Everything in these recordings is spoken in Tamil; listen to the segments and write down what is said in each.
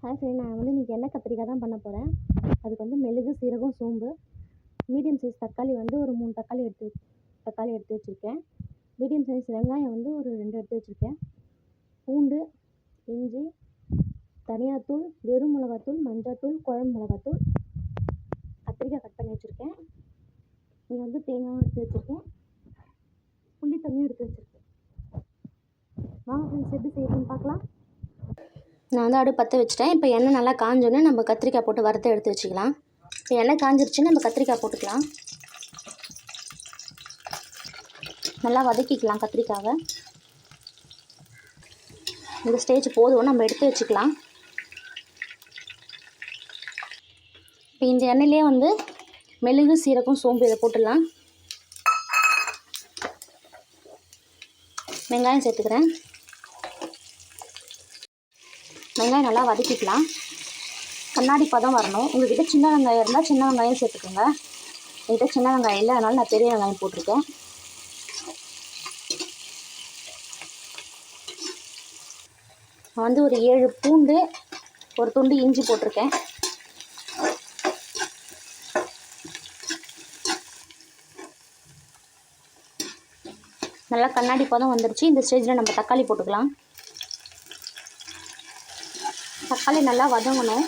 ஹாய் ஃப்ரெண்ட், நான் இன்றைக்கி எண்ணெய் கத்திரிக்காய் தான் பண்ண போகிறேன். அதுக்கு மிளகு, சீரகம், சோம்பு, மீடியம் சைஸ் தக்காளி ஒரு 3 தக்காளி எடுத்து வச்சுருக்கேன். மீடியம் சைஸ் வெங்காயம் ஒரு 2 எடுத்து வச்சுருக்கேன். பூண்டு, இஞ்சி, தனியாத்தூள், வெறும் மிளகாத்தூள், மஞ்சள்தூள், குழம்பு மிளகாத்தூள், கத்திரிக்காய் கட் பண்ணி வச்சுருக்கேன். இங்கே தேங்காயும் எடுத்து வச்சுருக்கேன். புளி தண்ணியும் எடுத்து வச்சுருக்கேன். வாங்க ஃப்ரெண்ட்ஸ், எப்படி செய்யணும்னு பார்க்கலாம். நான் அடுப்பு பற்ற வச்சுட்டேன். இப்போ எண்ணெய் நல்லா காஞ்சோன்னே நம்ம கத்திரிக்காய் போட்டு வறுத்து எடுத்து வச்சுக்கலாம். இப்போ எண்ணெய் காஞ்சிருச்சுன்னு நம்ம கத்திரிக்காய் போட்டுக்கலாம். நல்லா வதக்கிக்கலாம் கத்திரிக்காவை. இந்த ஸ்டேஜ் போதும், நம்ம எடுத்து வச்சுக்கலாம். இப்போ இந்த எண்ணெயிலே மிளகு, சீரகம், சோம்பு இதை போட்டுடலாம். வெங்காயம் சேர்த்துக்கிறேன். வெங்காயம் நல்லா வதக்கிக்கலாம். கண்ணாடி பதம் வரணும். உங்கள்கிட்ட சின்ன வெங்காயம் இருந்தால் சின்ன வெங்காயம் சேர்த்துக்கோங்க. என்கிட்ட சின்ன வெங்காயம் இல்லை, அதனால் நான் பெரிய வெங்காயம் போட்டிருக்கேன். நான் ஒரு 7 பூண்டு, ஒரு துண்டு இஞ்சி போட்டிருக்கேன். நல்லா கண்ணாடி பதம் வந்துருச்சு. இந்த ஸ்டேஜில் நம்ம தக்காளி போட்டுக்கலாம். தக்காளி நல்லா வதங்கணும்.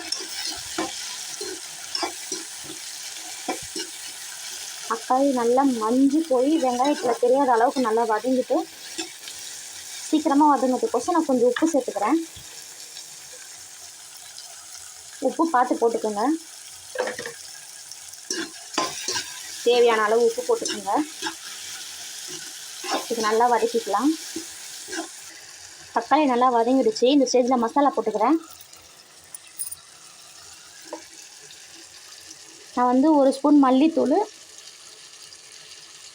தக்காளி நல்லா மஞ்சு போய் வெங்காயத்தில் தெரியாத அளவுக்கு நல்லா வதங்கிட்டு சீக்கிரமாக வதங்கிறதுக்கோசம் நான் கொஞ்சம் உப்பு சேர்த்துக்கிறேன். உப்பு பார்த்து போட்டுக்கோங்க. தேவையான அளவு உப்பு போட்டுக்கோங்க. இது நல்லா வதக்கிக்கலாம். தக்காளி நல்லா வதங்கிடுச்சு. இந்த ஸ்டேஜில் மசாலா போட்டுக்கிறேன். நான் 1 ஸ்பூன் மல்லித்தூள்,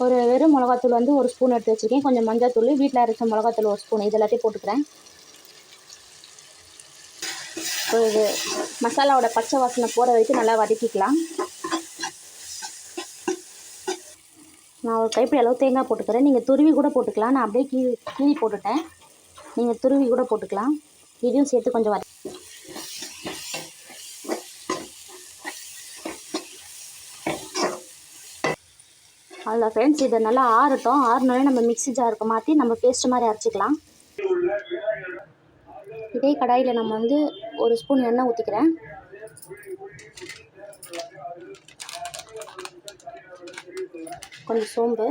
ஒரு வெறும் மிளகாத்தூள் 1 ஸ்பூன் எடுத்து வச்சுருக்கேன். கொஞ்சம் மஞ்சள் தூள், வீட்டில் அரைச்ச மிளகாத்தூள் 1 ஸ்பூன், இது எல்லாத்தையும் போட்டுக்கிறேன். இது மசாலாவோட பச்சை வாசனை போகிற வரைக்கும் நல்லா வதக்கிக்கலாம். நான் ஒரு கைப்பிடி அளவு தேங்காய் போட்டுக்கிறேன். நீங்கள் துருவி கூட போட்டுக்கலாம். நான் அப்படியே கீழி போட்டுட்டேன். நீங்கள் துருவி கூட போட்டுக்கலாம். இதையும் சேர்த்து கொஞ்சம் அவ்வளோ ஃப்ரெண்ட்ஸ், இதை நல்லா ஆறட்டும். ஆறினோடனே நம்ம மிக்ஸி ஜாருக்கு மாற்றி நம்ம பேஸ்ட் மாதிரி அரைச்சிக்கலாம். இதே கடாயில் நம்ம 1 ஸ்பூன் எண்ணெய் ஊற்றிக்கிறேன். கொஞ்சம் சோம்பு,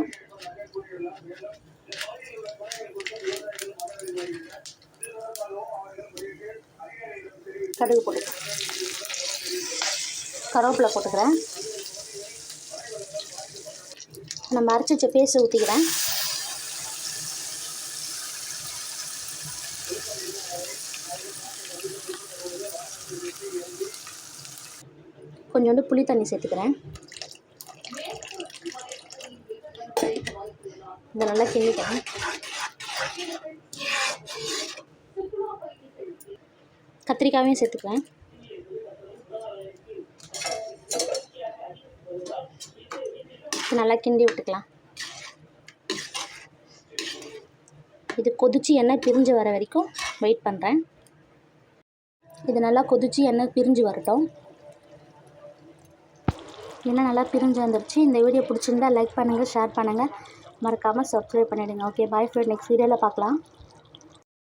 கடுகு போட்டுக்கிறேன். கருவேப்பிலை போட்டுக்கிறேன். நம்ம அரைச்சி வச்ச பேஸ்ட் ஊற்றிக்கிறேன். கொஞ்சோண்டு புளி தண்ணி சேர்த்துக்கிறேன். இதை நல்லா கிண்டிக்கிறேன். கத்திரிக்காயும் சேர்த்துக்கிறேன். நல்லா கிண்டி விட்டுக்கலாம். இது கொதிச்சு எண்ணெய் பிரிஞ்சு வர வரைக்கும் வெயிட் பண்ணுறேன். இது நல்லா கொதிச்சு எண்ணெய் பிரிஞ்சு வரட்டும். எண்ணெய் நல்லா பிரிஞ்சு வந்துடுச்சு. இந்த வீடியோ பிடிச்சிருந்தா லைக் பண்ணுங்கள், ஷேர் பண்ணுங்கள், மறக்காமல் சப்ஸ்கிரைப் பண்ணிவிடுங்க. ஓகே, பாய் ஃப்ரெண்ட். நெக்ஸ்ட் வீடியோவில் பார்க்கலாம்.